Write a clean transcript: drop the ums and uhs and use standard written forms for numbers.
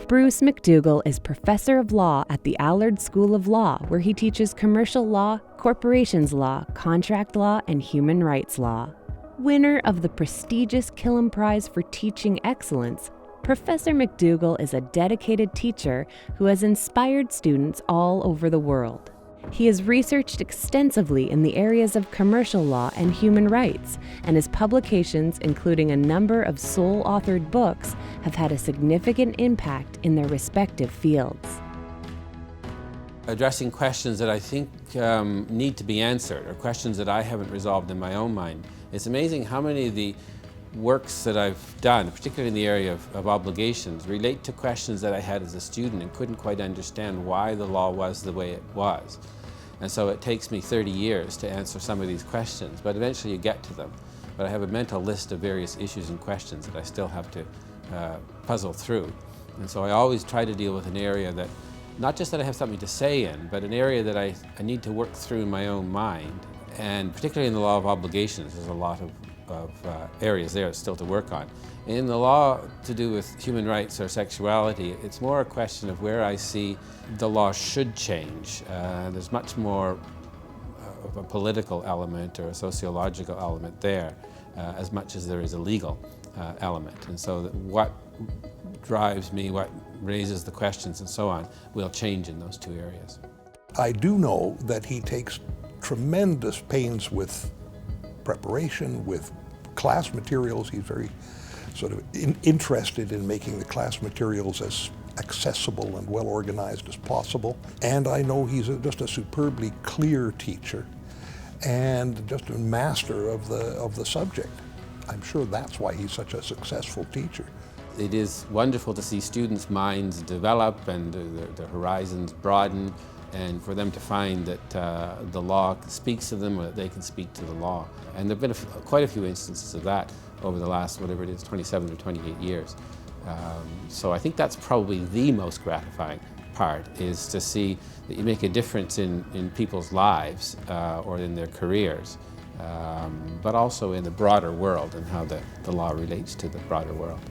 Bruce MacDougall is professor of law at the Allard School of Law, where he teaches commercial law, corporations law, contract law, and human rights law. Winner of the prestigious Killam Prize for Teaching Excellence, Professor MacDougall is a dedicated teacher who has inspired students all over the world. He has researched extensively in the areas of commercial law and human rights, and his publications, including a number of sole-authored books, have had a significant impact in their respective fields. Addressing questions that I think need to be answered, or questions that I haven't resolved in my own mind. It's amazing how many of the works that I've done, particularly in the area of obligations, relate to questions that I had as a student and couldn't quite understand why the law was the way it was. And so it takes me 30 years to answer some of these questions, but eventually you get to them. But I have a mental list of various issues and questions that I still have to puzzle through. And so I always try to deal with an area that, not just that I have something to say in, but an area that I need to work through in my own mind. And particularly in the law of obligations, there's a lot of areas there still to work on. In the law to do with human rights or sexuality, it's more a question of where I see the law should change. There's much more of a political element or a sociological element there, as much as there is a legal element. And so what drives me, what raises the questions and so on, will change in those two areas. I do know that he takes tremendous pains with preparation, with class materials. He's very sort of interested in making the class materials as accessible and well organized as possible. And I know he's just a superbly clear teacher and just a master of the subject. I'm sure that's why he's such a successful teacher. It is wonderful to see students' minds develop and their horizons broaden, and for them to find that the law speaks to them or that they can speak to the law. And there have been quite a few instances of that over the last, whatever it is, 27 or 28 years. So I think that's probably the most gratifying part, is to see that you make a difference in people's lives or in their careers, but also in the broader world and how the law relates to the broader world.